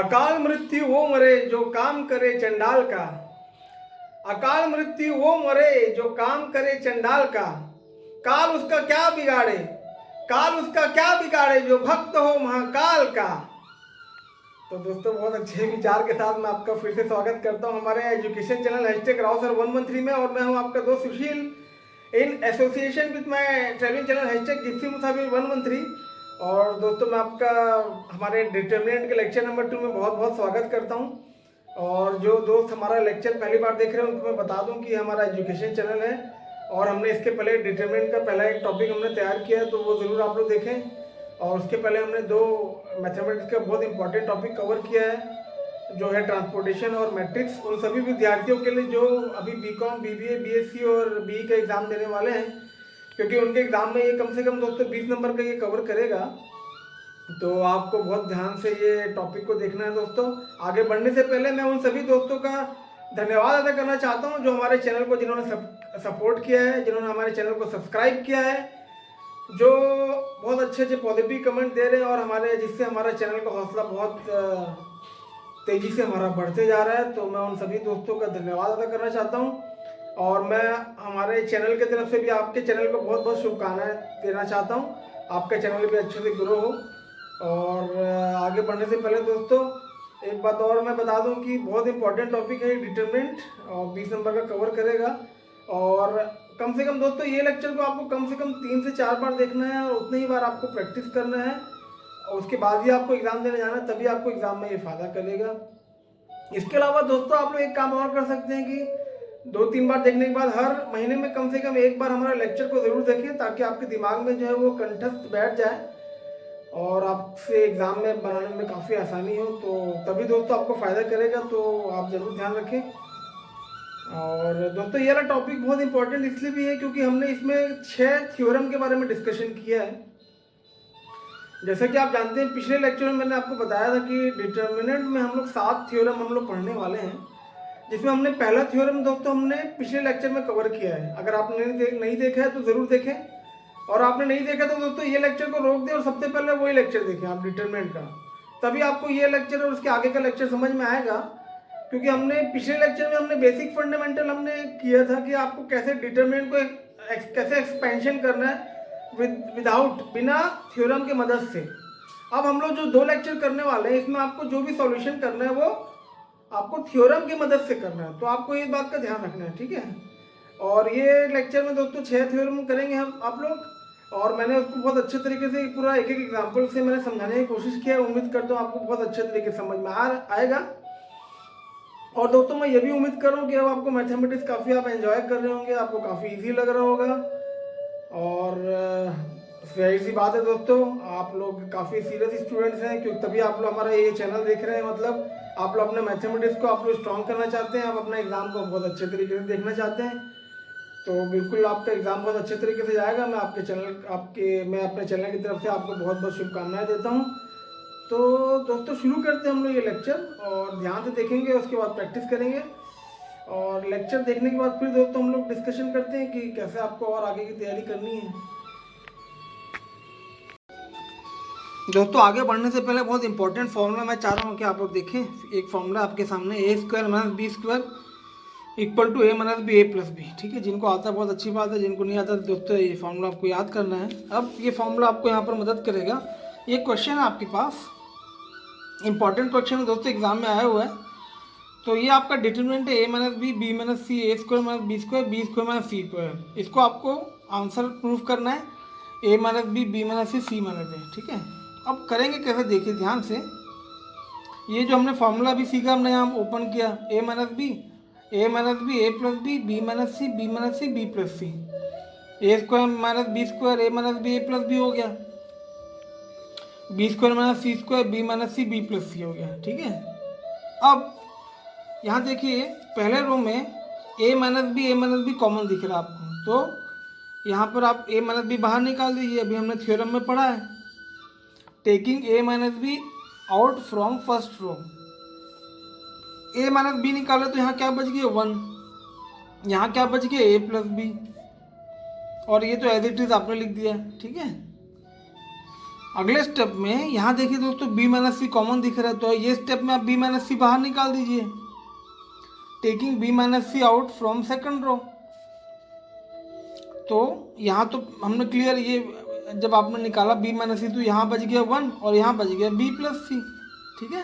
अकाल मृत्यु वो मरे जो काम करे चंडाल का। अकाल मृत्यु वो मरे जो काम करे चंडाल का। काल उसका क्या बिगाड़े, काल उसका क्या बिगाड़े जो भक्त हो महाकाल का। तो दोस्तों बहुत अच्छे विचार के साथ मैं आपका फिर से स्वागत करता हूं हमारे एजुकेशन चैनल #रावसर113 में। और मैं हूं आपका दोस्त Sushil in association with my travelling channel #Gypsy Musafir 113। और दोस्तों मैं आपका हमारे डिटर्मिनेंट के लेक्चर नंबर 2 में बहुत बहुत स्वागत करता हूं। और जो दोस्त हमारा लेक्चर पहली बार देख रहे हैं उनको मैं बता दूं कि हमारा एजुकेशन चैनल है और हमने इसके पहले डिटर्मिनेंट का पहला एक टॉपिक हमने तैयार किया है, तो वो ज़रूर आप लोग देखें। और उसके पहले हमने 2 मैथमेटिक्स का बहुत इंपॉर्टेंट टॉपिक कवर किया है जो है ट्रांसपोर्टेशन और मैट्रिक्स। उन सभी विद्यार्थियों के लिए जो अभी बीकॉम, बीबीए, बीएससी और बीई का एग्ज़ाम देने वाले हैं, क्योंकि उनके एग्ज़ाम में ये कम से कम दोस्तों 20 नंबर का ये कवर करेगा। तो आपको बहुत ध्यान से ये टॉपिक को देखना है दोस्तों। आगे बढ़ने से पहले मैं उन सभी दोस्तों का धन्यवाद अदा करना चाहता हूँ जो हमारे चैनल को जिन्होंने सपोर्ट किया है, जिन्होंने हमारे चैनल को सब्सक्राइब किया है, जो बहुत अच्छे अच्छे पॉजिटिव कमेंट दे रहे हैं और हमारे जिससे हमारा चैनल का हौसला बहुत तेज़ी से हमारा बढ़ते जा रहा है। तो मैं उन सभी दोस्तों का धन्यवाद अदा करना चाहता हूँ। और मैं हमारे चैनल की तरफ से भी आपके चैनल को बहुत बहुत शुभकामनाएं देना चाहता हूँ, आपका चैनल भी अच्छे से ग्रो हो। और आगे बढ़ने से पहले दोस्तों एक बात और मैं बता दूं कि बहुत इंपॉर्टेंट टॉपिक है डिटरमिनेंट और 20 नंबर का कवर करेगा। और कम से कम दोस्तों ये लेक्चर को आपको कम से कम 3 से 4 बार देखना है और उतने ही बार आपको प्रैक्टिस करना है और उसके बाद ही आपको एग्ज़ाम देने जाना है, तभी आपको एग्ज़ाम में ये फ़ायदा करेगा। इसके अलावा दोस्तों आप लोग एक काम और कर सकते हैं कि 2-3 बार देखने के बाद हर महीने में कम से कम एक बार हमारा लेक्चर को ज़रूर देखें, ताकि आपके दिमाग में जो है वो कंठस्थ बैठ जाए और आपसे एग्ज़ाम में बनाने में काफ़ी आसानी हो। तो तभी दोस्तों आपको फ़ायदा करेगा, तो आप ज़रूर ध्यान रखें। और दोस्तों ये वाला टॉपिक बहुत इंपॉर्टेंट इसलिए भी है क्योंकि हमने इसमें 6 थ्योरम के बारे में डिस्कशन किया है। जैसे कि आप जानते हैं पिछले लेक्चर में मैंने आपको बताया था कि डिटर्मिनेंट में हम लोग 7 थ्योरम हम लोग पढ़ने वाले हैं, जिसमें हमने पहला थ्योरम दोस्तों हमने पिछले लेक्चर में कवर किया है। अगर आपने नहीं देखा है तो ज़रूर देखें, और आपने नहीं देखा तो दोस्तों ये लेक्चर को रोक दें और सबसे पहले वही लेक्चर देखें आप डिटरमिनेंट का, तभी आपको ये लेक्चर और उसके आगे का लेक्चर समझ में आएगा। क्योंकि हमने पिछले लेक्चर में हमने बेसिक फंडामेंटल हमने किया था कि आपको कैसे डिटरमिनेंट को कैसे एक्सपेंशन करना है विदाउट बिना थ्योरम के मदद से। अब हम लोग जो 2 लेक्चर करने वाले हैं इसमें आपको जो भी सॉल्यूशन करना है वो आपको थ्योरम की मदद से करना है, तो आपको ये बात का ध्यान रखना है, ठीक है। और ये लेक्चर में दोस्तों 6 थ्योरम करेंगे हम आप लोग, और मैंने उसको बहुत अच्छे तरीके से पूरा एक एक एग्जाम्पल से मैंने समझाने की कोशिश किया है। उम्मीद करता हूँ आपको बहुत अच्छे तरीके से समझ में आएगा। और दोस्तों मैं ये भी उम्मीद कर रहा हूँ कि अब आपको मैथमेटिक्स काफ़ी आप एंजॉय कर रहे होंगे, आपको काफ़ी इजी लग रहा होगा। और सही सी बात है दोस्तों, आप लोग काफ़ी सीरियस स्टूडेंट्स हैं, क्योंकि तभी आप लोग हमारा ये चैनल देख रहे हैं। मतलब आप लोग अपने मैथमेटिक्स को आप लोग स्ट्रॉन्ग करना चाहते हैं, आप अपना एग्ज़ाम को बहुत अच्छे तरीके से देखना चाहते हैं। तो बिल्कुल आपका एग्ज़ाम बहुत अच्छे तरीके से जाएगा। मैं अपने चैनल की तरफ से आपको बहुत बहुत शुभकामनाएं देता हूं। तो दोस्तों शुरू करते हैं हम लोग ये लेक्चर, और ध्यान से देखेंगे, उसके बाद प्रैक्टिस करेंगे। और लेक्चर देखने के बाद फिर दोस्तों हम लोग डिस्कशन करते हैं कि कैसे आपको और आगे की तैयारी करनी है। दोस्तों आगे बढ़ने से पहले बहुत इंपॉर्टेंट फॉर्मूला मैं चाह रहा हूँ कि आप लोग देखें। एक फॉर्मूला आपके सामने a² - b² equal to a - b a + b, ठीक है। जिनको आता है बहुत अच्छी बात है, जिनको नहीं आता तो दोस्तों ये फॉर्मूला आपको याद करना है। अब ये फॉर्मूला आपको यहाँ पर मदद करेगा। ये क्वेश्चन है आपके पास, इंपॉर्टेंट क्वेश्चन है दोस्तों, एग्जाम में आया हुआ है। तो ये आपका डिटरमिनेंट है a - b b - c a² - b² b² - c²। इसको आपको आंसर प्रूफ करना है a - b b - c c - a, ठीक है। अब करेंगे कैसे देखिए ध्यान से। ये जो हमने फॉर्मूला भी सीखा, हमने यहाँ ओपन किया a - b a - b a + b b - c b - c b + c a² - b² a - b a + b हो गया, b² - c² b - c b + c हो गया, ठीक है। अब यहाँ देखिए पहले रो में a - b कॉमन दिख रहा है आपको, तो यहाँ पर आप a - b बाहर निकाल दीजिए। अभी हमने थ्योरम में पढ़ा है, taking a - b out from first row. a - b निकाले तो यहाँ क्या बच गया 1, यहाँ क्या बच गया a + b, और ये तो एज इट इज आपने लिख दिया, ठीक है। अगले स्टेप में यहाँ देखिए दोस्तों b माइनस सी कॉमन दिख रहा है, तो ये स्टेप में आप b माइनस सी बाहर निकाल दीजिए, taking b minus C out from second row. तो यहाँ तो हमने क्लियर, ये जब आपने निकाला b माइनस सी तो यहाँ बच गया 1 और यहाँ बच गया b प्लस सी। ठीक है,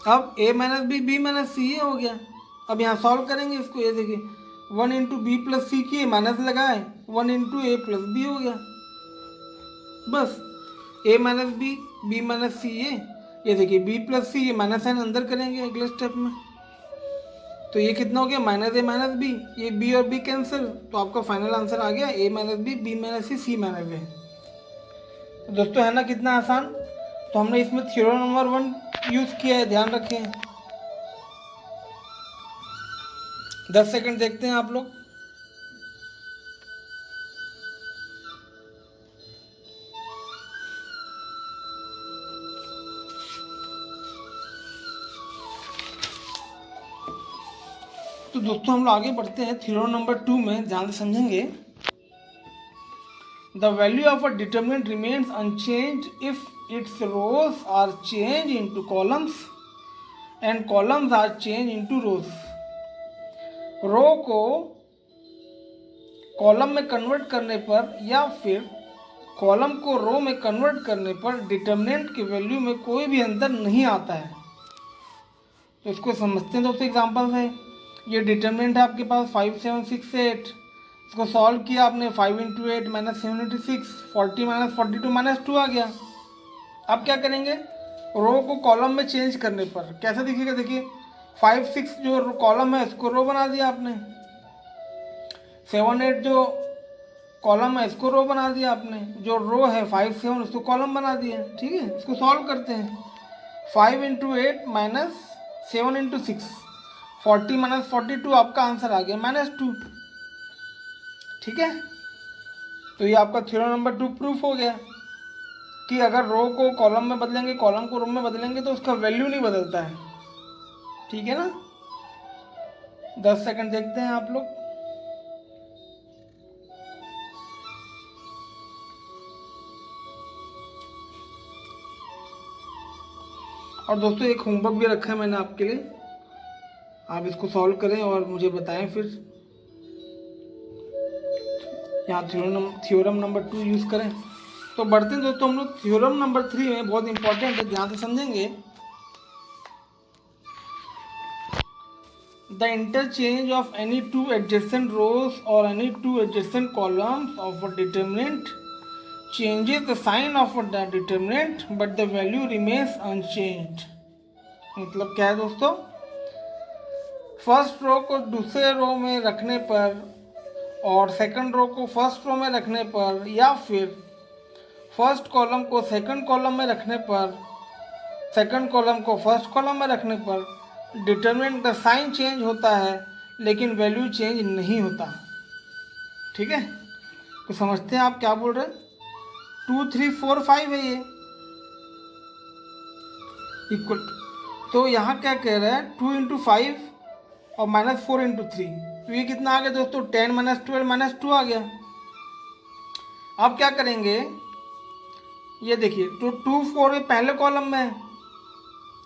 अब a minus B B minus C ये हो गया। अब यहाँ सॉल्व करेंगे इसको, ये देखिए 1 इंटू बी प्लस सी किए, माइनस लगाए, 1 इंटू ए प्लस बी हो गया। बस a minus B B minus C ये देखिए b प्लस सी, ये माइनस साइन अंदर करेंगे अगले स्टेप में, तो ये कितना हो गया माइनस ए माइनस बी, ये b और b कैंसिल, तो आपका फाइनल आंसर आ गया a minus B B minus C C minus A. तो दोस्तों है ना कितना आसान। तो हमने इसमें थ्योरम नंबर 1 यूज किया है, ध्यान रखें। 10 सेकंड देखते हैं आप लोग। तो दोस्तों हम लोग आगे बढ़ते हैं थ्योरम नंबर 2 में, ध्यान से समझेंगे। The value of a determinant remains unchange if its rows are change into columns and columns are change into rows. Row को कॉलम में कन्वर्ट करने पर या फिर कॉलम को रो में कन्वर्ट करने पर डिटरमिनेंट की वैल्यू में कोई भी अंतर नहीं आता है। तो इसको समझते हैं दोस्तों एग्जांपल है। ये डिटरमिनेंट है आपके पास 5 7 6 8, इसको सॉल्व किया आपने, 5 into 8 minus 7 into 6, 40 minus 42 minus 2 आ गया। अब क्या करेंगे, रो को कॉलम में चेंज करने पर कैसे दिखेगा, देखिए 5 6 जो कॉलम है इसको रो बना दिया आपने, 7 8 जो कॉलम है इसको रो बना दिया आपने, जो रो है 5 7 उसको कॉलम बना दिया। ठीक है, इसको सॉल्व करते हैं। 5 इंटू 8 माइनस 7 इंटू 6, 40 माइनस 42 आपका आंसर आ गया -2। ठीक है, तो ये आपका थ्योरम नंबर 2 प्रूफ हो गया कि अगर रो को कॉलम में बदलेंगे, कॉलम को रो में बदलेंगे तो उसका वैल्यू नहीं बदलता है। ठीक है ना, 10 सेकंड देखते हैं आप लोग। और दोस्तों एक होमवर्क भी रखा है मैंने आपके लिए, आप इसको सॉल्व करें और मुझे बताएं फिर। यहाँ थ्योरम नंबर 2 यूज़ करें। तो बढ़ते हैं दोस्तों हम लोग थ्योरम नंबर 3 में, बहुत इंपॉर्टेंट है, ध्यान से समझेंगे। The interchange of any two adjacent rows और any two adjacent columns of a determinant changes the sign of the determinant but the value remains unchanged। मतलब क्या है दोस्तों, फर्स्ट रो को दूसरे रो में रखने पर और सेकंड रो को फर्स्ट रो में रखने पर या फिर फर्स्ट कॉलम को सेकंड कॉलम में रखने पर, सेकंड कॉलम को फर्स्ट कॉलम में रखने पर डिटरमिनेंट का साइन चेंज होता है लेकिन वैल्यू चेंज नहीं होता। ठीक है, तो समझते हैं आप क्या बोल रहे हैं। 2 3 4 5 है ये इक्वल, तो यहाँ क्या कह रहा है 2 इंटू 5 और माइनस 4 इंटू 3, तो ये कितना आ गया दोस्तों 10 माइनस 12 माइनस 2 आ गया। अब क्या करेंगे, ये देखिए तो 2 4 पहले कॉलम में है,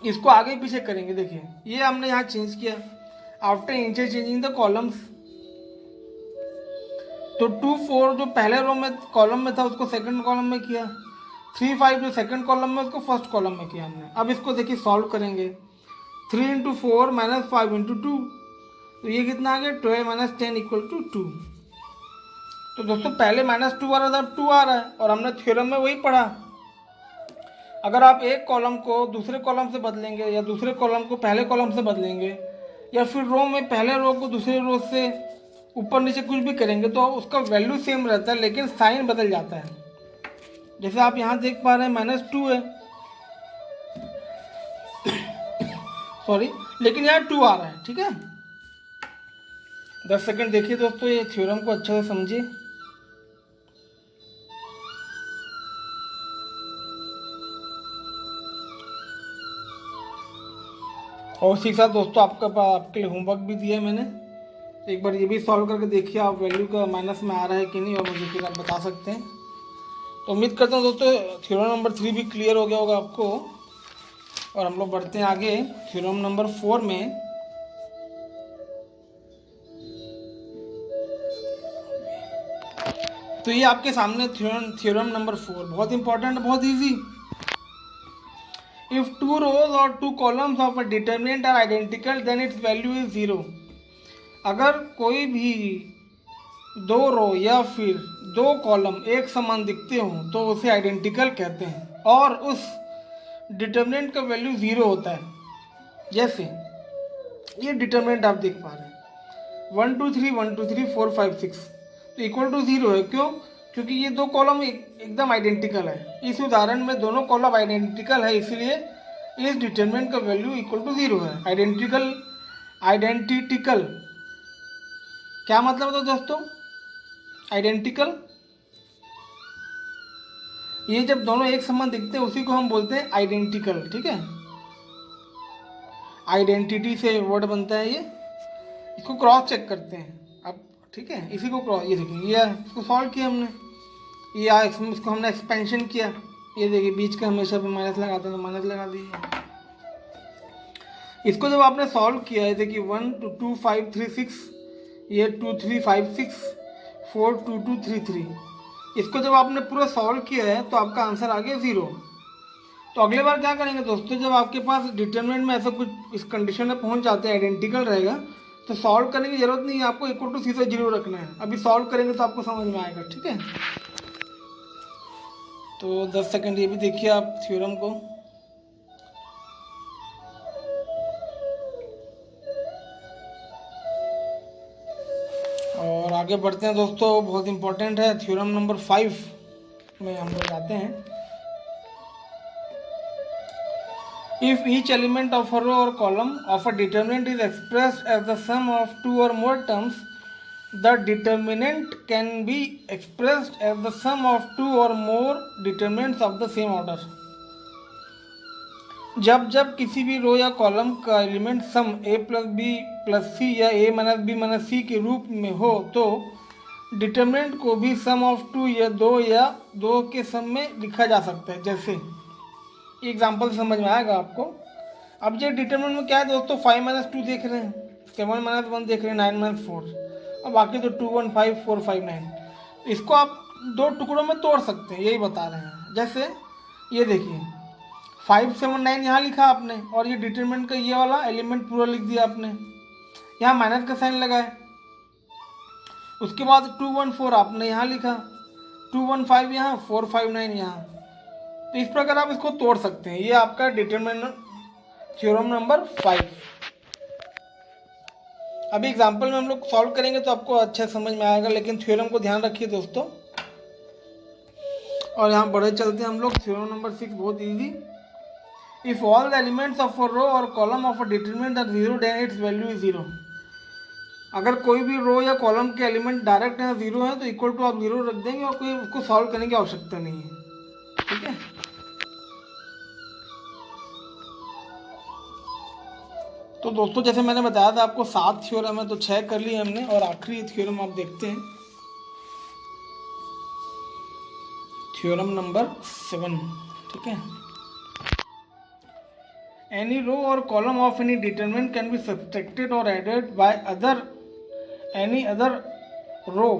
इसको आगे पीछे करेंगे। देखिए ये हमने यहाँ चेंज किया आफ्टर इंटरचेंजिंग द कॉलम्स। तो 2 4 जो पहले रो में कॉलम में था उसको सेकंड कॉलम में किया, 3 5 जो सेकंड कॉलम में उसको फर्स्ट कॉलम में किया हमने। अब इसको देखिए सॉल्व करेंगे, 3 इंटू 4 माइनस 5 इंटू 2, तो ये कितना आ गया 12 माइनस 10 इक्वल टू 2। तो दोस्तों पहले -2 आ रहा था, अब 2 आ रहा है, और हमने थ्योरम में वही पढ़ा, अगर आप एक कॉलम को दूसरे कॉलम से बदलेंगे या दूसरे कॉलम को पहले कॉलम से बदलेंगे या फिर रो में पहले रो को दूसरे रो से ऊपर नीचे कुछ भी करेंगे तो उसका वैल्यू सेम रहता है लेकिन साइन बदल जाता है। जैसे आप यहाँ देख पा रहे हैं -2 है, सॉरी, लेकिन यहाँ 2 आ रहा है। ठीक है, 10 सेकंड देखिए दोस्तों, ये थ्योरम को अच्छे से समझिए। और इसी के साथ दोस्तों आपके लिए होमवर्क भी दिया है मैंने, एक बार ये भी सॉल्व करके देखिए आप वैल्यू का माइनस में आ रहा है कि नहीं, और मुझे फिर आप बता सकते हैं। तो उम्मीद करता हूँ दोस्तों थ्योरम नंबर 3 भी क्लियर हो गया होगा आपको। और हम लोग बढ़ते हैं आगे थ्योरम नंबर 4 में। तो ये आपके सामने थ्योरम नंबर 4 बहुत इंपॉर्टेंट, बहुत इजी। इफ टू रोज और two columns of a determinant are identical then it's value is 0। अगर कोई भी दो रो या फिर दो कॉलम एक समान दिखते हो तो उसे आइडेंटिकल कहते हैं और उस डिटरमिनेंट का वैल्यू 0 होता है। जैसे ये डिटरमिनेंट आप देख पा रहे हैं 1 2 3 1 2 3 4 5 6 तो इक्वल टू 0 है। क्यों? क्योंकि ये दो कॉलम एकदम आइडेंटिकल है। इस उदाहरण में दोनों कॉलम आइडेंटिकल है, इसलिए इस डिटरमिनेंट का वैल्यू इक्वल टू 0 है। आइडेंटिकल क्या मतलब है दोस्तों? आइडेंटिकल, ये जब दोनों एक समान दिखते हैं उसी को हम बोलते हैं आइडेंटिकल। ठीक है, आइडेंटिटी से वर्ड बनता है ये। इसको क्रॉस चेक करते हैं अब। ठीक है, इसी को क्रॉस, ये देखिए ये इसको सॉल्व किया हमने, ये इसको हमने एक्सपेंशन किया। ये देखिए बीच का हमेशा भी माइनस लगाते हैं तो माइनस लगा दीजिए। इसको जब आपने सॉल्व किया है देखिए 1 2 2 5 3 6, ये 2 3 5 6 4 2 2 3 3। इसको जब आपने पूरा सॉल्व किया है तो आपका आंसर आ गया 0। तो अगले बार क्या करेंगे दोस्तों, जब आपके पास डिटरमिनेंट में ऐसा कुछ इस कंडीशन में पहुंच जाते हैं आइडेंटिकल रहेगा तो सॉल्व करने की जरूरत नहीं है, आपको इक्वल टू सीधा 0 रखना है। अभी सॉल्व करेंगे तो आपको समझ में आएगा। ठीक है, तो 10 सेकंड ये भी देखिए आप थ्योरम को। और आगे बढ़ते हैं दोस्तों, बहुत इंपॉर्टेंट है थ्योरम नंबर 5 में हम लोग जाते हैं। If each element of a row or column of a determinant is expressed as the sum of two or more terms, the determinant can be expressed as the sum of two or more determinants of the same order. जब जब किसी भी रो या column का element sum a plus B plus C या a minus B minus C के रूप में हो तो डिटरमिनेंट को भी सम ऑफ 2 या दो के सम में लिखा जा सकता है। जैसे एग्जाम्पल समझ में आएगा आपको। अब ये डिटरमिनेंट में क्या है दोस्तों, 5 माइनस 2 देख रहे हैं, 7 माइनस 1 देख रहे हैं, 9 माइनस 4, और बाकी तो 2 1 5 4 5 9। इसको आप दो टुकड़ों में तोड़ सकते हैं, यही बता रहे हैं। जैसे ये देखिए 5 7 9 यहाँ लिखा आपने और ये डिटरमिनेंट का ये वाला एलिमेंट पूरा लिख दिया आपने, यहाँ माइनस का साइन लगा है। उसके बाद 2 1 4 आपने यहाँ लिखा, 2 1 5 यहाँ, 4 5 9 यहाँ। तो इस प्रकार आप इसको तोड़ सकते हैं। ये आपका डिटरमिनेंट थ्योरम नंबर 5। अभी एग्जांपल में हम लोग सॉल्व करेंगे तो आपको अच्छा समझ में आएगा, लेकिन थ्योरम को ध्यान रखिए दोस्तों। और यहाँ बढ़े चलते हैं हम लोग थ्योरम नंबर 6, बहुत easy. If all the elements of a row और column of a determinant are 0 then it's value is 0। अगर कोई भी रो या कॉलम के एलिमेंट डायरेक्ट है 0 है तो इक्वल टू आप 0 रख देंगे और कोई उसको सॉल्व करने की आवश्यकता नहीं है। ठीक है, तो दोस्तों जैसे मैंने बताया था आपको 7 थ्योरम है तो 6 कर लिए हमने, और आखिरी थ्योरम आप देखते हैं थ्योरम नंबर 7। ठीक है, एनी रो और column of any determinant can be subtracted और added by any other row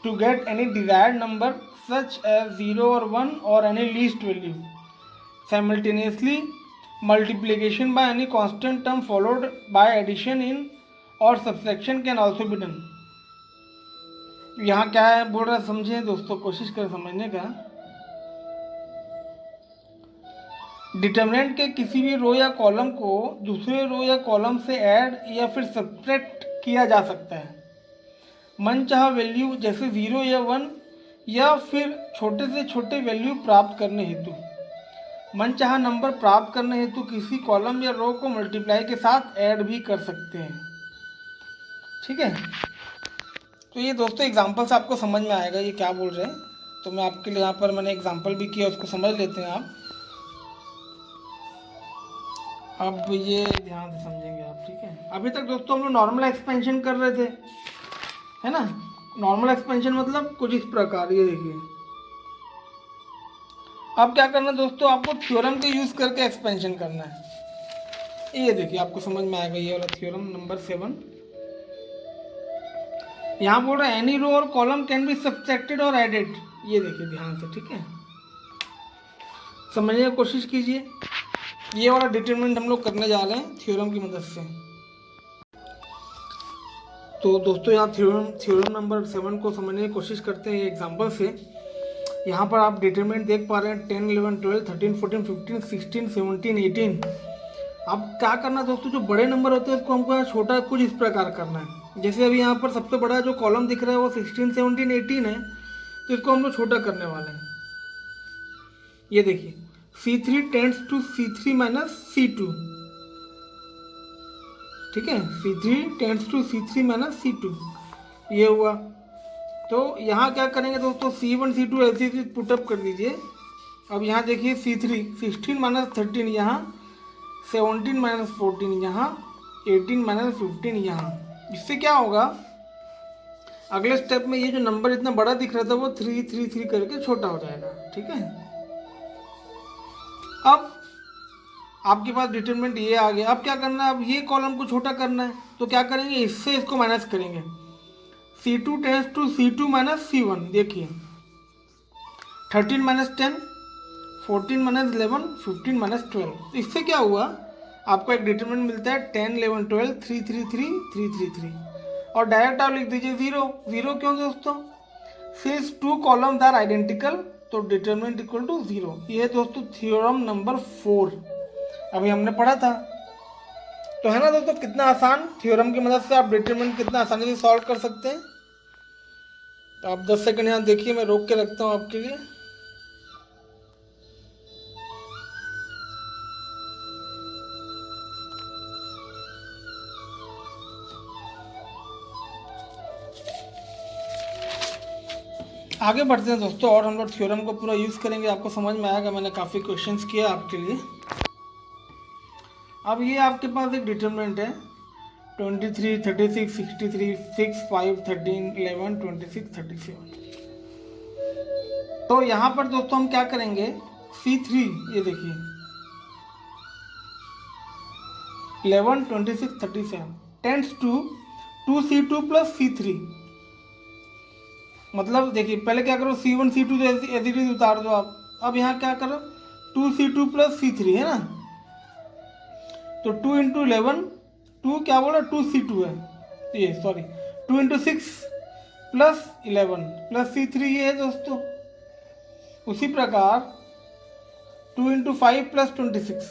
to get any desired number such as 0 or 1 or any least value. Simultaneously, multiplication by any constant term followed by addition in or subtraction can also be done. यहाँ क्या है बोल रहा है समझे दोस्तों, कोशिश करें समझने का। डिटरमिनेंट के किसी भी रो या कॉलम को दूसरे रो या कॉलम से ऐड या फिर सब्ट्रैक्ट किया जा सकता है मनचाहा वैल्यू जैसे 0 या 1 या फिर छोटे से छोटे वैल्यू प्राप्त करने हेतु। मनचाहा नंबर प्राप्त करने हेतु किसी कॉलम या रो को मल्टीप्लाई के साथ ऐड भी कर सकते हैं। ठीक है, तो ये दोस्तों एग्जांपल से आपको समझ में आएगा ये क्या बोल रहे हैं। तो मैं आपके लिए यहाँ पर मैंने एग्जांपल भी किया, उसको समझ लेते हैं आप। अब ये ध्यान से समझेंगे आप। ठीक है, अभी तक दोस्तों हम लोग नॉर्मल एक्सपेंशन कर रहे थे, है ना। नॉर्मल एक्सपेंशन मतलब कुछ इस प्रकार, ये देखिए अब क्या करना है दोस्तों, आपको थ्योरम के यूज़ करके एक्सपेंशन करना है। ये देखिए आपको समझ में आएगा, ये वाला थ्योरम नंबर 7। यहाँ बोल रहा है एनी रो और कॉलम कैन बी सब्ट्रैक्टेड और एडेड। ये देखिए ध्यान से, ठीक है, समझने की कोशिश कीजिए। ये वाला डिटरमिनेंट हम लोग करने जा रहे हैं थ्योरम की मदद से। तो दोस्तों यहाँ थ्योरम नंबर 7 को समझने की कोशिश करते हैं एग्जाम्पल से। यहाँ पर आप डिटरमिनेंट देख पा रहे हैं 10, 11, 12, 13, 14, 15, 16, 17, 18। अब क्या करना है दोस्तों, जो बड़े नंबर होते हैं उसको हमको यहाँ छोटा कुछ इस प्रकार करना है। जैसे अभी यहाँ पर सबसे बड़ा जो कॉलम दिख रहा है वो 16, 17, 18 है, तो इसको हम लोग छोटा करने वाले हैं। ये देखिए C3 tends to C3 minus C2, ठीक है, C3 tends to C3 minus C2, ये हुआ। तो यहाँ क्या करेंगे दोस्तों, C1 C2 ऐसे ही पुटअप कर दीजिए। अब यहाँ देखिए C3 16 माइनस 13 यहाँ, 17 माइनस 14 यहाँ, 18 माइनस 15 यहाँ। इससे क्या होगा, अगले स्टेप में ये जो नंबर इतना बड़ा दिख रहा था वो 3 3 3 करके छोटा हो जाएगा, ठीक है। अब आपके पास डिटरमिनेंट ये आ गया। अब क्या करना है, अब ये कॉलम को छोटा करना है, तो क्या करेंगे, इससे इसको माइनस करेंगे। C2 tends to C2 minus C1। देखिए 13 माइनस 10, 14 माइनस 11, 15 माइनस 12। इससे क्या हुआ, आपको एक डिटरमिनेंट मिलता है 10, 11, 12, 3 3 3 3 3 3। और डायरेक्ट आप लिख दीजिए 0 0। क्यों दोस्तों, सिंस 2 कॉलम्स आर आइडेंटिकल, तो डिटरमिनेंट इक्वल टू 0। ये दोस्तों थ्योरम नंबर 4 अभी हमने पढ़ा था। तो है ना दोस्तों, कितना आसान, थ्योरम की मदद से आप डिटरमिनेंट कितना आसानी से सॉल्व कर सकते हैं। तो आप 10 सेकंड यहाँ देखिए, मैं रोक के रखता हूँ आपके लिए। आगे बढ़ते हैं दोस्तों, और हम लोग थ्योरम को पूरा यूज़ करेंगे, आपको समझ में आएगा। मैंने काफ़ी क्वेश्चंस किए आपके लिए। अब ये आपके पास एक डिटरमिनेंट है 23, 36, 63, 6, 5, 13, 11, 26, 37। तो यहाँ पर दोस्तों हम क्या करेंगे, C3, ये देखिए 11, 26, 37 tends to 2C2 plus C3। मतलब देखिए पहले क्या करो, C1 C2 तो ऐसे ही उतार दो आप। अब यहाँ क्या करो, 2C2 प्लस C3 है ना, तो 2 इंटू 11, 2 क्या बोला 2C2 है, ये sorry 2 into 6 plus 11 plus C3 ये है दोस्तों। उसी प्रकार 2 इंटू 5 प्लस 26,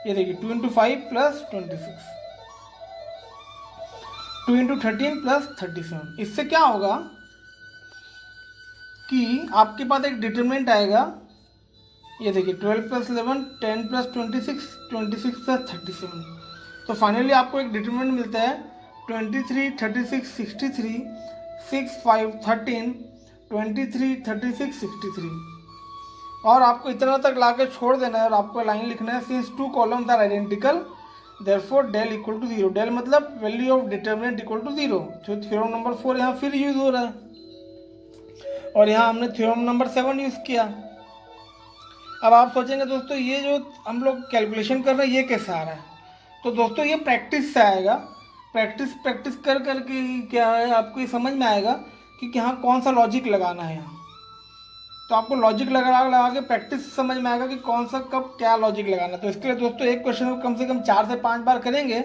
ये देखिए 2 इंटू 5 प्लस 26, 2 इंटू 13 प्लस 37। इससे क्या होगा कि आपके पास एक डिटरमिनेंट आएगा, ये देखिए 12 प्लस 11, 10 प्लस 26, 26 प्लस 37। तो फाइनली आपको एक डिटरमिनेंट मिलता है 23, 36, 63, 6, 5, 13, 23, 36, 63। और आपको इतना तक ला के छोड़ देना है और आपको लाइन लिखना है, since 2 columns are identical therefore del equal to 0। Del मतलब value of determinant equal to 0। तो थ्योरम नंबर 4 यहाँ फिर यूज हो रहा है, और यहाँ हमने थ्योरम नंबर 7 यूज़ किया। अब आप सोचेंगे दोस्तों ये जो हम लोग कैलकुलेशन कर रहे हैं ये कैसे आ रहा है, तो दोस्तों ये प्रैक्टिस से आएगा। प्रैक्टिस कर करके क्या है, आपको ये समझ में आएगा कि यहाँ कौन सा लॉजिक लगाना है। यहाँ तो आपको लॉजिक लगा के प्रैक्टिस समझ में आएगा कि कौन सा कब क्या लॉजिक लगाना। तो इसके लिए दोस्तों एक क्वेश्चन को कम से कम 4 से 5 बार करेंगे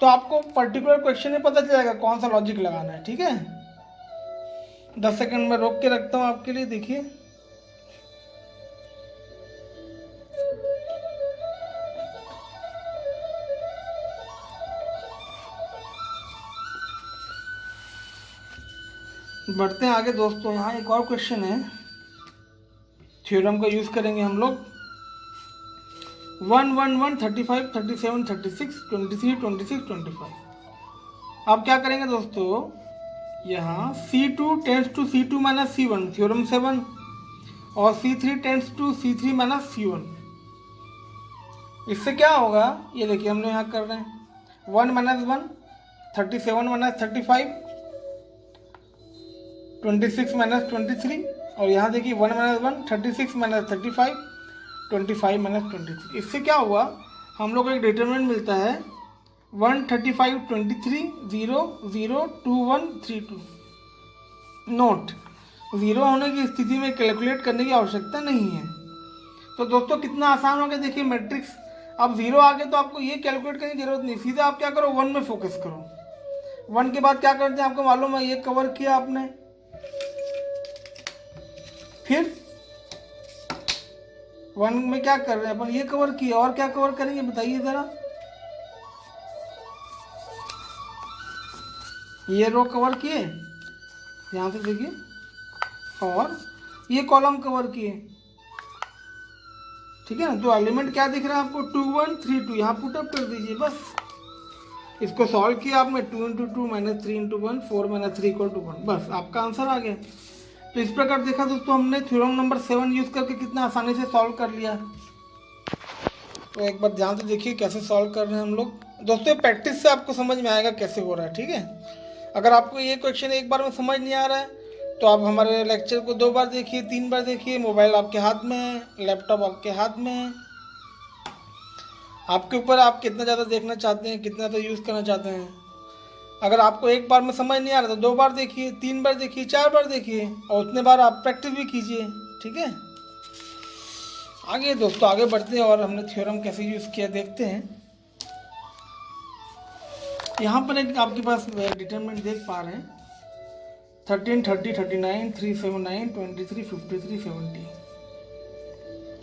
तो आपको पर्टिकुलर क्वेश्चन में पता चलेगा कौन सा लॉजिक लगाना है, ठीक है। 10 सेकंड में रोक के रखता हूँ आपके लिए, देखिए। बढ़ते हैं आगे दोस्तों, यहाँ एक और क्वेश्चन है, थ्योरम का यूज करेंगे हम लोग। 1, 1, 1, 35, 37, 36, 23, 26, 25। अब क्या करेंगे दोस्तों, यहाँ C2 tends to C2 minus C1 theorem 7, और C3 tends to C3 minus C1। इससे क्या होगा, ये देखिए हम लोग यहाँ कर रहे हैं 1 माइनस 1, 37 माइनस 35, 26 माइनस 23, और यहाँ देखिए 1 माइनस 1 36 माइनस 35 25 माइनस 23। इससे क्या हुआ, हम लोग को एक डिटरमिनेंट मिलता है 135 23 0 0 2 1 3 2। नोट, ज़ीरो होने की स्थिति में कैलकुलेट करने की आवश्यकता नहीं है। तो दोस्तों कितना आसान हो गया, देखिए मैट्रिक्स। अब जीरो आ गए तो आपको ये कैलकुलेट करने की जरूरत नहीं, सीधा आप क्या करो 1 में फोकस करो। 1 के बाद क्या करते हैं आपको मालूम है, ये कवर किया आपने, फिर 1 में क्या कर रहे हैं अपन, ये कवर किया, और क्या कवर करेंगे बताइए जरा। ये रो कवर किए, ध्यान से देखिए, और ये कॉलम कवर किए, ठीक है ना। तो एलिमेंट क्या दिख रहा है आपको 2 1 3 2, यहाँ पुटअप कर दीजिए बस। इसको सॉल्व किया आपने, 2 × 2 माइनस 3 × 1 4 माइनस 3 = 1, बस आपका आंसर आ गया। तो इस प्रकार देखा दोस्तों हमने थ्योरम नंबर 7 यूज करके कितना आसानी से सॉल्व कर लिया। तो एक बार ध्यान से देखिए कैसे सॉल्व कर रहे हैं हम लोग। दोस्तों प्रैक्टिस से आपको समझ में आएगा कैसे हो रहा है, ठीक है। अगर आपको ये क्वेश्चन एक बार में समझ नहीं आ रहा है तो आप हमारे लेक्चर को 2 बार देखिए, 3 बार देखिए। मोबाइल आपके हाथ में है, लैपटॉप आपके हाथ में है, आपके ऊपर आप कितना ज़्यादा देखना चाहते हैं, कितना ज़्यादा यूज़ करना चाहते हैं। अगर आपको एक बार में समझ नहीं आ रहा तो 2 बार देखिए, 3 बार देखिए, 4 बार देखिए, और उतने बार आप प्रैक्टिस भी कीजिए, ठीक है। आगे दोस्तों आगे बढ़ते हैं और हमने थ्योरम कैसे यूज़ किया देखते हैं। यहाँ पर एक आपके पास डिटरमिनेंट देख पा रहे हैं 13 30 39 379 23 53 70।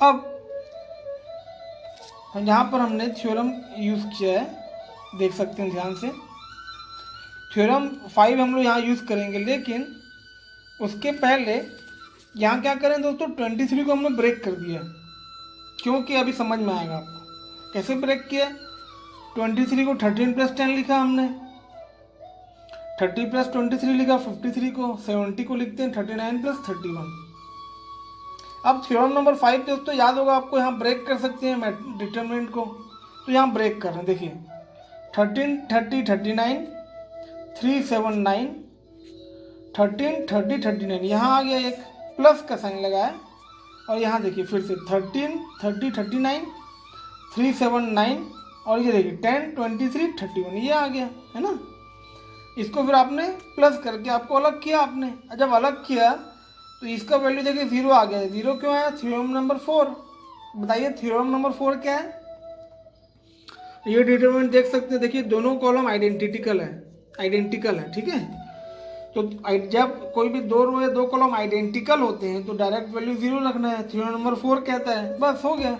अब यहाँ पर हमने थ्योरम यूज़ किया है, देख सकते हैं ध्यान से। थ्योरम 5 हम लोग यहाँ यूज़ करेंगे, लेकिन उसके पहले यहाँ क्या करें दोस्तों, 23 को हमने ब्रेक कर दिया, क्योंकि अभी समझ में आएगा आपको कैसे ब्रेक किया। 23 को 13 + 10 लिखा हमने, 30 + 23 लिखा 53 को, 70 को लिखते हैं 39 + 31। अब थ्योरम नंबर 5 दोस्तों याद होगा आपको, यहाँ ब्रेक कर सकते हैं डिटरमिनेंट को। तो यहाँ ब्रेक कर रहे हैं, देखिए 13 30 39 379 13 30 39, यहाँ आ गया एक प्लस का साइन लगाया, और यहाँ देखिए फिर से 13 30 39 379, और ये देखिए 10 23 31, ये आ गया है ना। इसको फिर आपने प्लस करके आपको अलग किया आपने, जब अलग किया तो इसका वैल्यू देखिए 0 आ गया। 0 क्यों आया, थ्योरम नंबर 4। बताइए थ्योरम नंबर 4 क्या है। ये डिटरमिनेंट देख सकते हैं, देखिए दोनों कॉलम आइडेंटिकल है, ठीक है। तो जब कोई भी 2 रो या 2 कॉलम आइडेंटिकल होते हैं तो डायरेक्ट वैल्यू 0 रखना है, थ्योरम नंबर 4 कहता है, बस हो गया।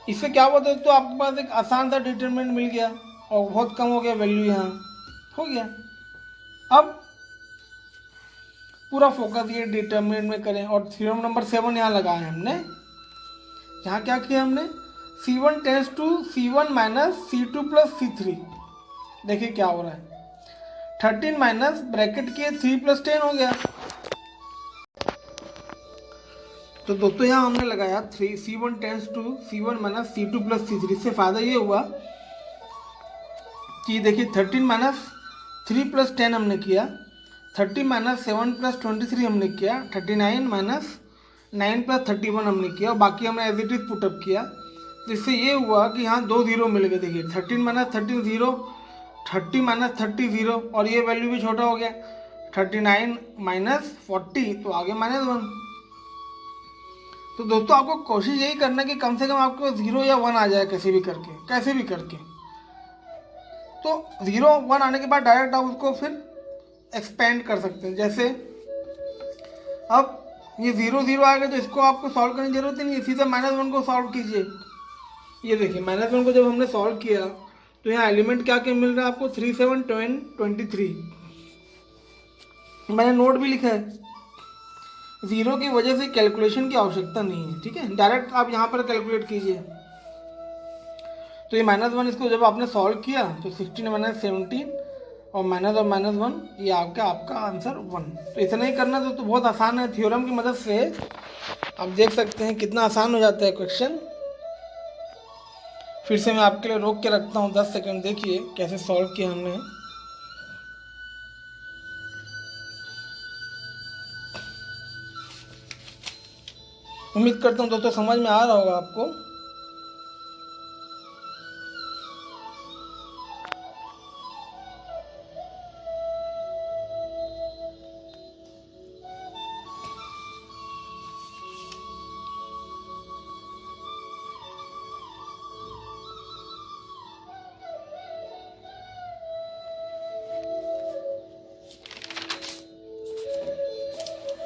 इससे क्या हुआ दोस्तों, आपके पास एक आसान सा डिटरमिनेंट मिल गया और बहुत कम हो गया वैल्यू, यहाँ हो गया। अब पूरा फोकस ये डिटरमिनेंट में करें, और थ्योरम नंबर 7 यहाँ लगाया है हमने। यहाँ क्या किया हमने, C1 tends to C1 minus C2 + C3। देखिए क्या हो रहा है, 13 माइनस ब्रैकेट किए 3 + 10 हो गया। तो दोस्तों यहाँ हमने लगाया C1 tends to C1 minus C2 + C3। इससे फायदा ये हुआ कि देखिए 13 माइनस 3 + 10 हमने किया, 30 माइनस 7 + 23 हमने किया, 39 माइनस 9 + 31 हमने किया, और बाकी हमने एज इट इज पुटअप किया। तो इससे ये हुआ कि यहाँ 2 0 मिल गए। देखिए 13 माइनस 13 0, 30 माइनस 30 0, और ये वैल्यू भी छोटा हो गया, 39 माइनस 40, तो आगे -1। तो दोस्तों आपको कोशिश यही करना है कि कम से कम आपको 0 या 1 आ जाए, कैसे भी करके। तो 0 1 आने के बाद डायरेक्ट आप उसको फिर एक्सपेंड कर सकते हैं। जैसे अब ये 0 0 आ गया तो इसको आपको सॉल्व करने की जरूरत ही नहीं है, सीधा -1 को सॉल्व कीजिए। ये देखिए -1 को जब हमने सॉल्व किया तो यहाँ एलिमेंट क्या क्या मिल रहा है आपको, 3 7 10 23। मैंने नोट भी लिखा है, 0 की वजह से कैलकुलेशन की आवश्यकता नहीं है, ठीक है, डायरेक्ट आप यहाँ पर कैलकुलेट कीजिए। तो ये -1, इसको जब आपने सॉल्व किया तो 16 माइनस 17 और -1, ये आपका आंसर 1। तो इतना ही करना तो बहुत आसान है, थ्योरम की मदद से आप देख सकते हैं कितना आसान हो जाता है क्वेश्चन। फिर से मैं आपके लिए रोक के रखता हूँ 10 सेकंड, देखिए कैसे सॉल्व किया हमने। उम्मीद करता हूँ दोस्तों समझ में आ रहा होगा आपको।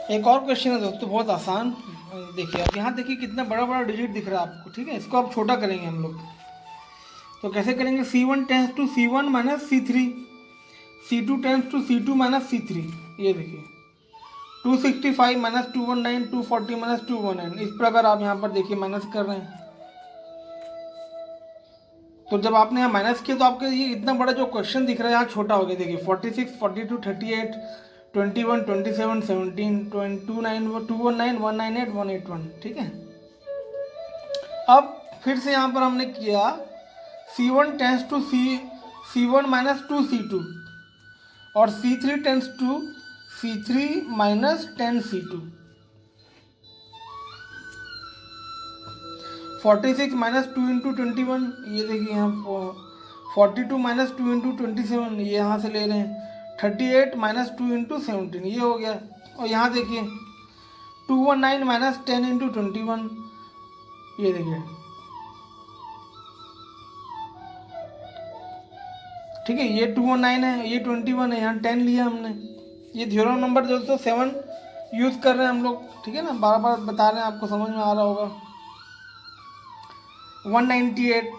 एक और क्वेश्चन है दोस्तों, बहुत आसान। देखिए आप यहाँ देखिए कितना बड़ा बड़ा डिजिट दिख रहा है आपको, ठीक है। इसको आप छोटा करेंगे हम लोग, तो कैसे करेंगे? C1 tends to C1 minus C3, C2 tends to C2 minus C3। ये देखिए 265 माइनस 219, 240 माइनस 219, इस प्रकार आप यहाँ पर देखिए माइनस कर रहे हैं। तो जब आपने यहाँ माइनस किया तो आपके ये इतना बड़ा जो क्वेश्चन दिख रहा है यहाँ छोटा हो गया। देखिए 46, 42, 38, 21, 27, 17, 29, 219, 198, 181, ठीक है। अब फिर से यहाँ पर हमने किया C1 tends to C1 minus 2C2 और C3 tends to C3 minus 10C2। 46 minus 2 into 21, ये देखिए यहाँ 42 माइनस 2 इंटू 27, ये यहाँ से ले रहे हैं। 38 माइनस 2 इंटू 17, ये हो गया। और यहाँ देखिए 219 माइनस 10 इंटू 21, ये देखिए, ठीक है। ये 219 है, ये 21 है, यहाँ 10 लिया हमने। ये थ्योरम नंबर दोस्तों 7 यूज़ कर रहे हैं हम लोग, ठीक है ना। बार बार बता रहे हैं, आपको समझ में आ रहा होगा। 198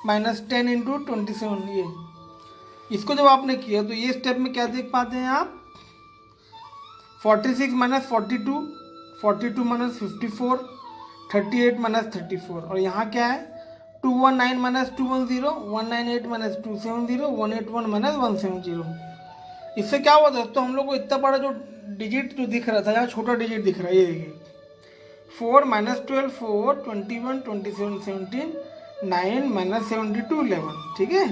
माइनस 10 इंटू 27, ये इसको जब आपने किया तो ये स्टेप में क्या देख पाते हैं आप? 46 माइनस 42, 42 माइनस 54, 38 माइनस 34, और यहाँ क्या है? 219 माइनस 210, 198 माइनस 270, 181 माइनस 170। इससे क्या हुआ दोस्तों, हम लोग को इतना बड़ा जो डिजिट जो दिख रहा था यहाँ छोटा डिजिट दिख रहा है। ये देखिए 4 माइनस 12 4, 21 27 17, 9 माइनस 72 11, ठीक है।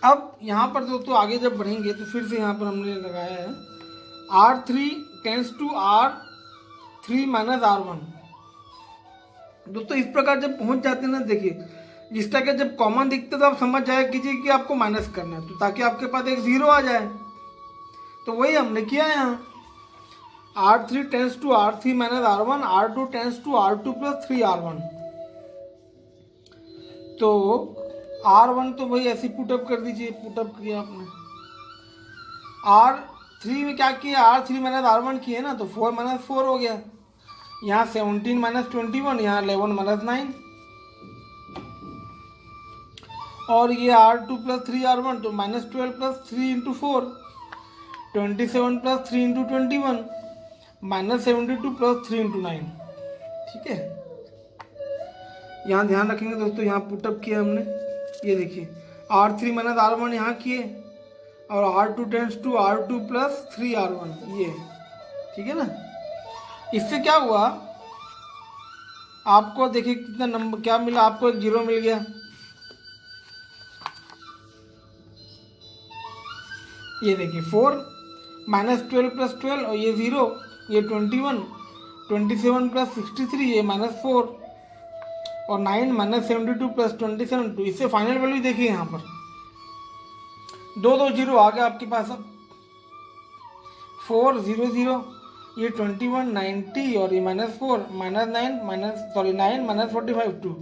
अब यहाँ पर दोस्तों आगे जब बढ़ेंगे तो फिर से यहाँ पर हमने लगाया है R3 tends to R3 minus R1। दोस्तों इस प्रकार जब पहुँच जाते हैं ना, देखिए इस तरह के जब कॉमन दिखते तो आप समझ जाया कीजिए कि आपको माइनस करना है, तो ताकि आपके पास एक जीरो आ जाए। तो वही हमने किया है यहाँ। R3 tends to R3 minus R1, R2 tends to R2 plus 3R1। तो R1 तो वही ऐसे पुटअप कर दीजिए, पुटअप किया आपने। R3 में क्या किया? R3 माइनस R1 किए ना, तो 4 माइनस 4 हो गया। यहाँ 17 माइनस 21, यहाँ 11 माइनस 9, और ये R2 प्लस 3R1, तो minus 12 plus 3 into 4, 27 plus 3 into 21, minus 72 plus 3 into 9, ठीक है। यहाँ ध्यान रखेंगे दोस्तों, यहाँ पुटअप किया हमने। ये देखिए R3 माइनस R1 यहाँ किए, और R2 tends to R2 plus 3R1, ये, ठीक है ना। इससे क्या हुआ आपको? देखिए कितना नंबर क्या मिला आपको, एक जीरो मिल गया। ये देखिए 4 माइनस 12 प्लस 12, और ये 0, ये 21, 27 प्लस 63, ये माइनस 4, और 9 माइनस 72 प्लस 27 2। इससे फाइनल वैल्यू देखिए यहाँ पर दो दो जीरो आ गया आपके पास। अब 4 0 0, ये 21 90, और ये माइनस 4 माइनस 9 9 माइनस 45 2।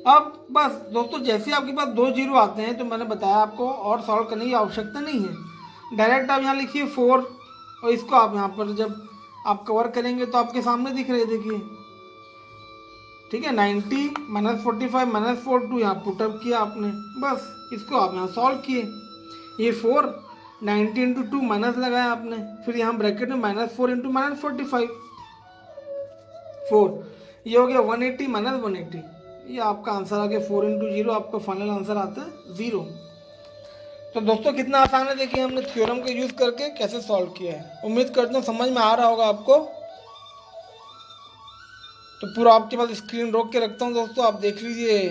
अब बस दोस्तों जैसे आपके पास दो जीरो आते हैं तो मैंने बताया आपको और सॉल्व करने की आवश्यकता नहीं है। डायरेक्ट आप यहाँ लिखिए 4, और इसको आप यहाँ पर जब आप कवर करेंगे तो आपके सामने दिख रहे, देखिए, ठीक है। 90 माइनस 45 माइनस 4 2 यहाँ पुटअप किया आपने, बस इसको आप यहाँ सॉल्व किए। ये 4 90 इंटू 2 माइनस लगाया आपने, फिर यहाँ ब्रैकेट में माइनस 4 इंटू माइनस 45 4, ये हो गया 180 माइनस 180। ये आपका आंसर आ गया 4 इंटू 0, आपका फाइनल आंसर आता है 0। तो दोस्तों कितना आसान है, देखिए हमने थ्योरम का यूज़ करके कैसे सॉल्व किया है। उम्मीद करता हूँ समझ में आ रहा होगा आपको। तो पूरा आपके पास स्क्रीन रोक के रखता हूँ दोस्तों, आप देख लीजिए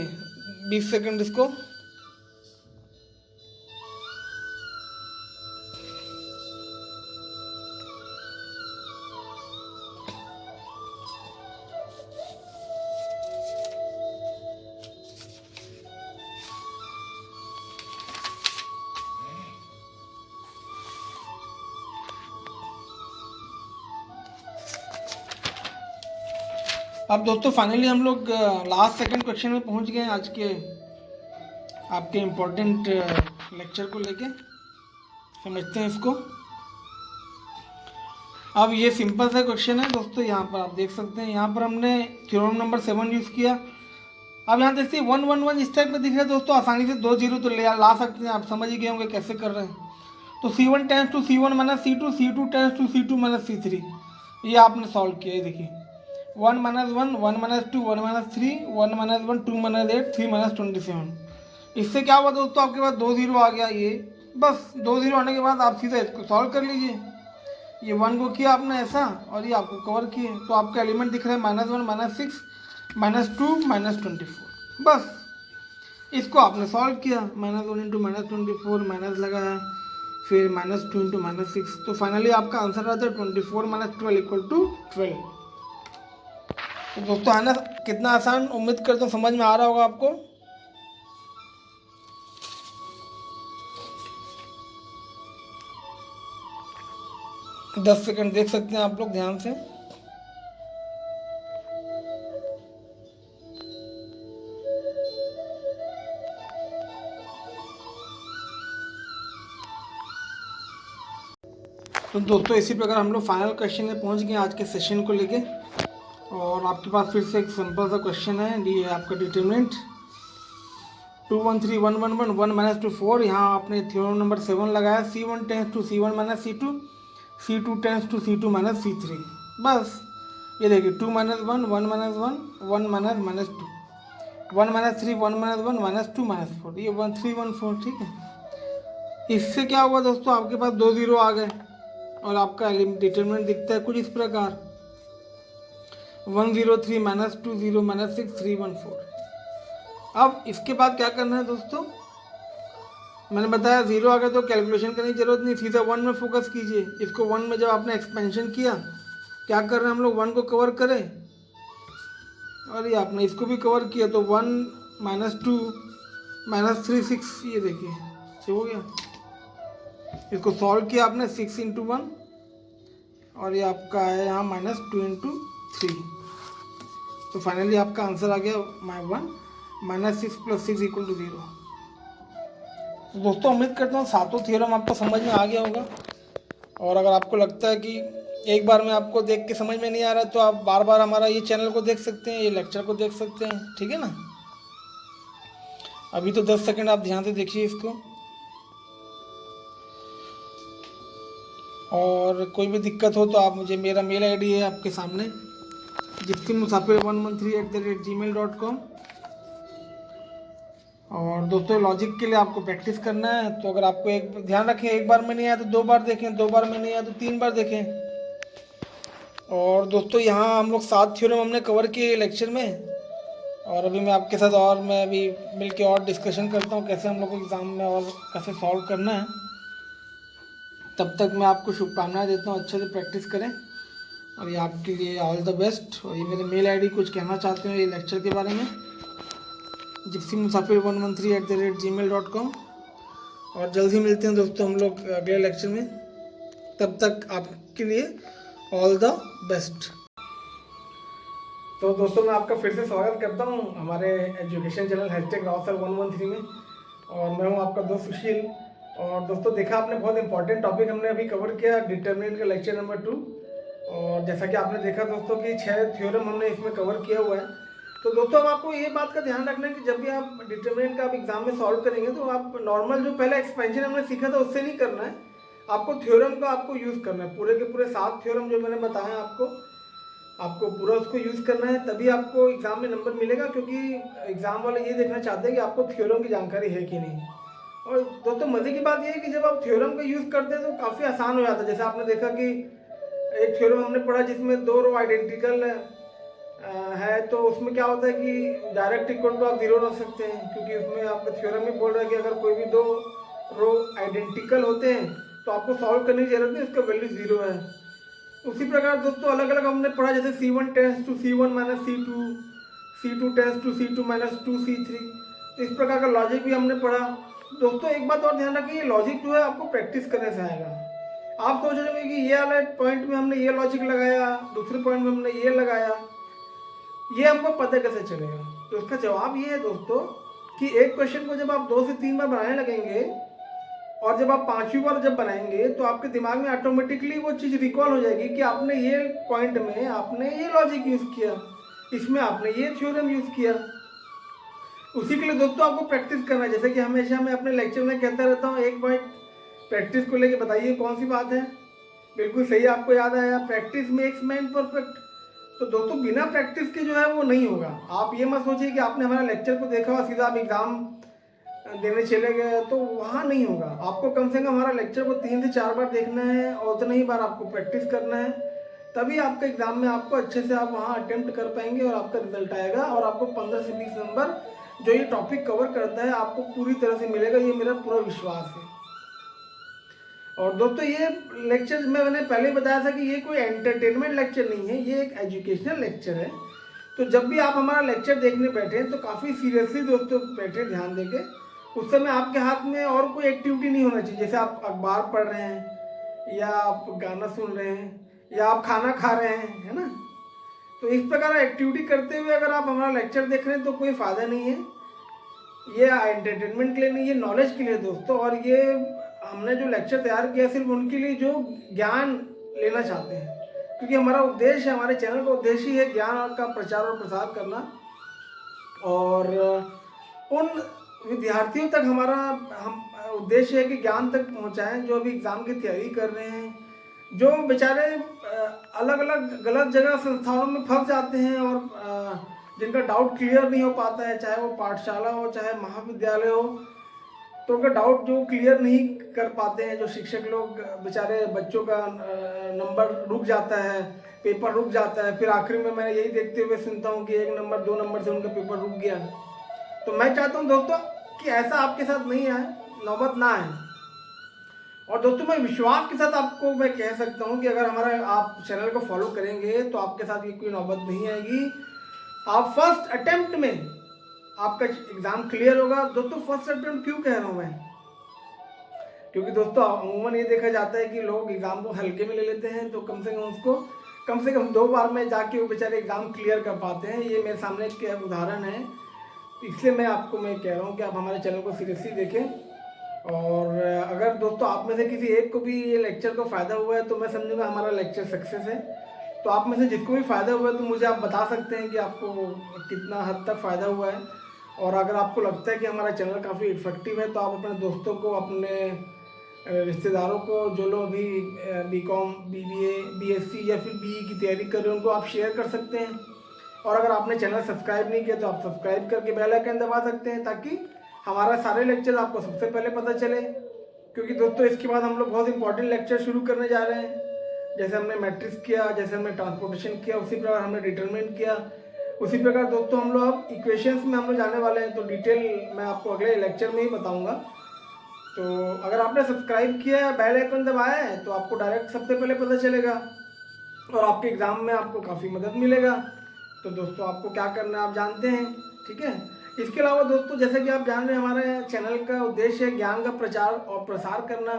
20 सेकंड इसको। अब दोस्तों फाइनली हम लोग लास्ट सेकंड क्वेश्चन में पहुंच गए हैं आज के आपके इम्पोर्टेंट लेक्चर को लेके। समझते हैं इसको। अब ये सिंपल सा क्वेश्चन है दोस्तों, यहाँ पर आप देख सकते हैं, यहाँ पर हमने थ्योरम नंबर 7 यूज़ किया। अब यहाँ देखिए 1 1 1 इस टाइप में दिख रहा है दोस्तों, आसानी से 2 0 तो ला सकते हैं, आप समझ ही गए होंगे कैसे कर रहे हैं। तो C1 tends to C1 minus C2, C2 tends to C2 minus C3, ये आपने सॉल्व किया है। देखिए 1 minus 1, 1 minus 2, 1 minus 3, 1 minus 1, 2 minus 8, 3 minus 27। इससे क्या हुआ दोस्तों, आपके पास 2 0 आ गया। ये बस 2 0 आने के बाद आप सीधा इसको सॉल्व कर लीजिए। ये 1 को किया आपने ऐसा और ये आपको कवर किए, तो आपका एलिमेंट दिख रहा है -1, -6, -2, -24। बस इसको आपने सॉल्व किया, -1 इंटू -24 माइनस लगाया, फिर -2 इंटू -6, तो फाइनली आपका आंसर आता है 24 - 12 = 12। तो दोस्तों है ना कितना आसान, उम्मीद करता हूँ समझ में आ रहा होगा आपको। तो 10 सेकंड देख सकते हैं आप लोग ध्यान से। तो दोस्तों इसी प्रकार हम लोग फाइनल क्वेश्चन में पहुंच गए आज के सेशन को लेके। और आपके पास फिर से एक सिंपल सा क्वेश्चन है, ये है आपका डिटरमिनेंट 2 1 3 1 1 1 1 - 2 4। यहाँ आपने थ्योरम नंबर 7 लगाया, C1 tends to C1 minus C2, C2 tends to C2 minus C3। बस ये देखिए 2 - 1, 1 - 1, 1 - -2, 1 - 3, 1 - 1, -2 -4, ये 1 3 1 4। ठीक है, इससे क्या हुआ दोस्तों, आपके पास 2 0 आ गए और आपका डिटरमिनेंट दिखता है कुछ इस प्रकार 1 0 3 -2 0 -6 3 1 4। अब इसके बाद क्या करना है दोस्तों, मैंने बताया 0 आ गया तो कैलकुलेशन करने की जरूरत नहीं, सीधा 1 में फोकस कीजिए। इसको 1 में जब आपने एक्सपेंशन किया, क्या कर रहे हैं हम लोग, 1 को कवर करें और ये आपने इसको भी कवर किया, तो 1 -2 -3 6, ये देखिए हो गया। इसको सॉल्व किया आपने 6 इंटू 1 और ये आपका है यहाँ -2 इंटू 3। तो फाइनली आपका आंसर आ गया 1 -6 + 6 = 0। तो दोस्तों उम्मीद करता हूँ सातों थ्योरम आपको समझ में आ गया होगा। और अगर आपको लगता है कि एक बार में आपको देख के समझ में नहीं आ रहा, तो आप बार बार हमारा ये चैनल को देख सकते हैं, ये लेक्चर को देख सकते हैं। ठीक है ना। अभी तो 10 सेकंड आप ध्यान से देखिए इसको। और कोई भी दिक्कत हो तो आप मुझे, मेरा मेल आईडी है आपके सामने, gypsymusafir113@gmail.com। और दोस्तों लॉजिक के लिए आपको प्रैक्टिस करना है, तो अगर आपको एक ध्यान रखें, एक बार में नहीं आया तो 2 बार देखें, 2 बार में नहीं आया तो 3 बार देखें। और दोस्तों यहाँ हम लोग 7 थ्योरम हमने कवर किए लेक्चर में, और अभी मैं आपके साथ और मैं अभी मिल के और डिस्कशन करता हूँ कैसे हम लोग को एग्ज़ाम में और कैसे सॉल्व करना है। तब तक मैं आपको शुभकामनाएं देता हूँ, अच्छे से प्रैक्टिस करें और ये आपके लिए ऑल द बेस्ट। और ये मेरे मेल आईडी, कुछ कहना चाहते हो ये लेक्चर के बारे में, gypsymusafir113@gmail.com। और जल्द ही मिलते हैं दोस्तों हम लोग अगले लेक्चर में। तब तक आपके लिए ऑल द बेस्ट। तो दोस्तों मैं आपका फिर से स्वागत करता हूँ हमारे एजुकेशन चैनल #रावसर113 में, और मैं हूँ आपका दोस्त सुशील। और दोस्तों देखा आपने, बहुत इंपॉर्टेंट टॉपिक हमने अभी कवर किया, डिटरमिनेंट का लेक्चर नंबर 2। और जैसा कि आपने देखा दोस्तों कि 6 थ्योरम हमने इसमें कवर किया हुआ है। तो दोस्तों अब आपको ये बात का ध्यान रखना है कि जब भी आप डिटरमिनेंट का आप एग्जाम में सॉल्व करेंगे, तो आप नॉर्मल जो पहले एक्सपेंशन हमने सीखा था उससे नहीं करना है, आपको थ्योरम का आपको यूज़ करना है। पूरे के पूरे 7 थ्योरम जो मैंने बताया आपको पूरा उसको यूज़ करना है, तभी आपको एग्ज़ाम में नंबर मिलेगा। क्योंकि एग्ज़ाम वाले ये देखना चाहते हैं कि आपको थ्योरम की जानकारी है कि नहीं। और दोस्तों मज़े की बात ये है कि जब आप थ्योरम का यूज़ करते हैं तो काफ़ी आसान हो जाता है। जैसे आपने देखा कि एक थ्योरम हमने पढ़ा जिसमें 2 रो आइडेंटिकल है, तो उसमें क्या होता है कि डायरेक्ट इक्वल टू आप 0 रख सकते हैं, क्योंकि उसमें आपका थ्योरम ही बोल रहा है कि अगर कोई भी 2 रो आइडेंटिकल होते हैं तो आपको सॉल्व करने की जरूरत नहीं, उसका वैल्यू 0 है। उसी प्रकार दोस्तों अलग अलग हमने पढ़ा, जैसे C1 tends to C1 minus C2, C2 tends to C2 minus 2 C3। इस प्रकार का लॉजिक भी हमने पढ़ा। दोस्तों एक बात और ध्यान रखिए, ये लॉजिक जो है आपको प्रैक्टिस करने से आएगा। आप सोच रहे होंगे कि ये वाले पॉइंट में हमने ये लॉजिक लगाया, दूसरे पॉइंट में हमने ये लगाया, ये हमको पता कैसे चलेगा? तो इसका जवाब ये है दोस्तों कि एक क्वेश्चन को जब आप 2 से 3 बार बनाने लगेंगे और जब आप 5वीं बार जब बनाएंगे तो आपके दिमाग में ऑटोमेटिकली वो चीज़ रिकॉल हो जाएगी कि आपने ये पॉइंट में आपने ये लॉजिक यूज़ किया, इसमें आपने ये थ्योरम यूज़ किया। उसी के लिए दोस्तों आपको प्रैक्टिस करना है। जैसे कि हमेशा मैं अपने लेक्चर में कहता रहता हूँ, एक पॉइंट प्रैक्टिस को लेके बताइए कौन सी बात है। बिल्कुल सही, आपको याद आया, प्रैक्टिस मेक्स मैन परफेक्ट। तो दोस्तों बिना प्रैक्टिस के जो है वो नहीं होगा। आप ये मत सोचिए कि आपने हमारा लेक्चर को देखा और सीधा आप एग्ज़ाम देने चले गए, तो वहाँ नहीं होगा। आपको कम से कम हमारा लेक्चर को 3 से 4 बार देखना है और उतना ही बार आपको प्रैक्टिस करना है, तभी आपका एग्ज़ाम में आपको अच्छे से आप वहाँ अटेम्प्ट कर पाएंगे और आपका रिजल्ट आएगा और आपको 15 से 20 नंबर जो ये टॉपिक कवर करता है आपको पूरी तरह से मिलेगा, ये मेरा पूरा विश्वास है। और दोस्तों ये लेक्चर में मैंने पहले बताया था कि ये कोई एंटरटेनमेंट लेक्चर नहीं है, ये एक एजुकेशनल लेक्चर है। तो जब भी आप हमारा लेक्चर देखने बैठे तो काफ़ी सीरियसली दोस्तों बैठे, ध्यान देके। उस समय आपके हाथ में और कोई एक्टिविटी नहीं होना चाहिए, जैसे आप अखबार पढ़ रहे हैं या आप गाना सुन रहे हैं या आप खाना खा रहे हैं, है ना। तो इस प्रकार एक्टिविटी करते हुए अगर आप हमारा लेक्चर देख रहे हैं तो कोई फ़ायदा नहीं है। ये एंटरटेनमेंट के लिए नहीं, ये नॉलेज के लिए दोस्तों। और ये हमने जो लेक्चर तैयार किया सिर्फ उनके लिए जो ज्ञान लेना चाहते हैं, क्योंकि हमारा उद्देश्य, हमारे चैनल का उद्देश्य ही है ज्ञान का प्रचार और प्रसार करना। और उन विद्यार्थियों तक हमारा उद्देश्य है कि ज्ञान तक पहुंचाएं जो अभी एग्ज़ाम की तैयारी कर रहे हैं, जो बेचारे अलग अलग गलत जगह संस्थानों में फंस जाते हैं और जिनका डाउट क्लियर नहीं हो पाता है, चाहे वो पाठशाला हो चाहे महाविद्यालय हो, तो उनका डाउट जो क्लियर नहीं कर पाते हैं, जो शिक्षक लोग बेचारे बच्चों का नंबर रुक जाता है, पेपर रुक जाता है, फिर आखिर में मैं यही देखते हुए सुनता हूँ कि 1 नंबर 2 नंबर से उनका पेपर रुक गया। तो मैं चाहता हूँ दोस्तों कि ऐसा आपके साथ नहीं आए, नौबत ना आए। और दोस्तों मैं विश्वास के साथ आपको मैं कह सकता हूँ कि अगर हमारा आप चैनल को फॉलो करेंगे तो आपके साथ ये कोई नौबत नहीं आएगी। आप फर्स्ट अटेम्प्ट में आपका एग्ज़ाम क्लियर होगा। दोस्तों फर्स्ट अटेम्प्ट क्यों कह रहा हूँ मैं, क्योंकि दोस्तों अमूमन ये देखा जाता है कि लोग एग्ज़ाम को हल्के में ले लेते हैं, तो कम से कम 2 बार में जाके वो बेचारे एग्ज़ाम क्लियर कर पाते हैं। ये मेरे सामने एक उदाहरण है, इसलिए मैं कह रहा हूँ कि आप हमारे चैनल को सीरियसली देखें। और अगर दोस्तों आप में से किसी एक को भी ये लेक्चर का फ़ायदा हुआ है तो मैं समझूंगा हमारा लेक्चर सक्सेस है। तो आप में से जिसको भी फ़ायदा हुआ है तो मुझे आप बता सकते हैं कि आपको कितना हद तक फ़ायदा हुआ है। और अगर आपको लगता है कि हमारा चैनल काफ़ी इफेक्टिव है तो आप अपने दोस्तों को, अपने रिश्तेदारों को, जो लोग अभी BCom, BBA, BSc या फिर BE की तैयारी कर रहे हैं, उनको आप शेयर कर सकते हैं। और अगर आपने चैनल सब्सक्राइब नहीं किया तो आप सब्सक्राइब करके बेल आइकन दबा सकते हैं, ताकि हमारा सारे लेक्चर आपको सबसे पहले पता चले। क्योंकि दोस्तों इसके बाद हम लोग बहुत इंपॉर्टेंट लेक्चर शुरू करने जा रहे हैं। जैसे हमने मैट्रिक्स किया, जैसे हमने ट्रांसपोर्टेशन किया, उसी प्रकार हमने डिटरमिनेंट किया, उसी प्रकार दोस्तों हम लोग अब इक्वेशंस में हम लोग जाने वाले हैं। तो डिटेल मैं आपको अगले लेक्चर में ही बताऊँगा। तो अगर आपने सब्सक्राइब किया, बेल आइकन दबाया है, तो आपको डायरेक्ट सबसे पहले पता चलेगा और आपके एग्ज़ाम में आपको काफ़ी मदद मिलेगा। तो दोस्तों आपको क्या करना है आप जानते हैं, ठीक है। इसके अलावा दोस्तों जैसे कि आप जान रहे हैं हमारे चैनल का उद्देश्य है ज्ञान का प्रचार और प्रसार करना।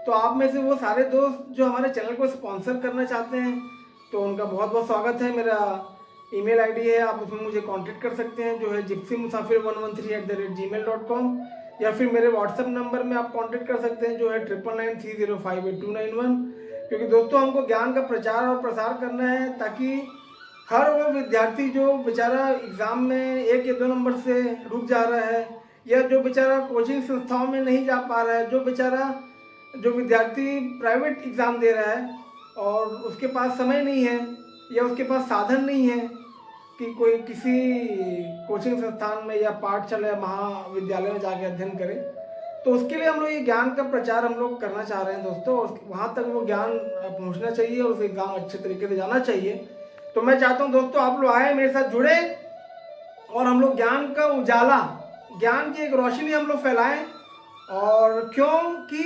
तो आप में से वो सारे दोस्त जो हमारे चैनल को स्पॉन्सर करना चाहते हैं तो उनका बहुत बहुत स्वागत है। मेरा ईमेल आईडी है, आप उसमें मुझे कांटेक्ट कर सकते हैं, जो है gypsymusafir113@gmail.com, या फिर मेरे व्हाट्सएप नंबर में आप कांटेक्ट कर सकते हैं, जो है 9993058291। क्योंकि दोस्तों हमको ज्ञान का प्रचार और प्रसार करना है, ताकि हर वो विद्यार्थी जो बेचारा एग्ज़ाम में 1 या 2 नंबर से रुक जा रहा है, या जो बेचारा कोचिंग संस्थाओं में नहीं जा पा रहा है, जो विद्यार्थी प्राइवेट एग्ज़ाम दे रहा है और उसके पास समय नहीं है या उसके पास साधन नहीं है कि कोई किसी कोचिंग संस्थान में या पाठशाला या महाविद्यालय में जाकर अध्ययन करे, तो उसके लिए हम लोग ये ज्ञान का प्रचार हम लोग करना चाह रहे हैं दोस्तों। और वहाँ तक वो ज्ञान पहुँचना चाहिए और उस एग्ज़ाम अच्छे तरीके से जाना चाहिए। तो मैं चाहता हूँ दोस्तों आप लोग आए, मेरे साथ जुड़े और हम लोग ज्ञान का उजाला, ज्ञान की एक रोशनी हम लोग फैलाएं। और क्योंकि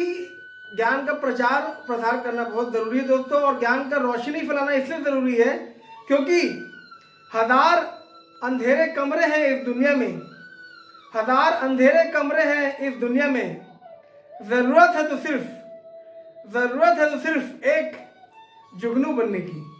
ज्ञान का प्रचार प्रसार करना बहुत ज़रूरी है दोस्तों, और ज्ञान का रोशनी फैलाना इसलिए ज़रूरी है क्योंकि 1000 अंधेरे कमरे हैं इस दुनिया में, 1000 अंधेरे कमरे हैं इस दुनिया में। ज़रूरत है तो सिर्फ एक जुगनू बनने की।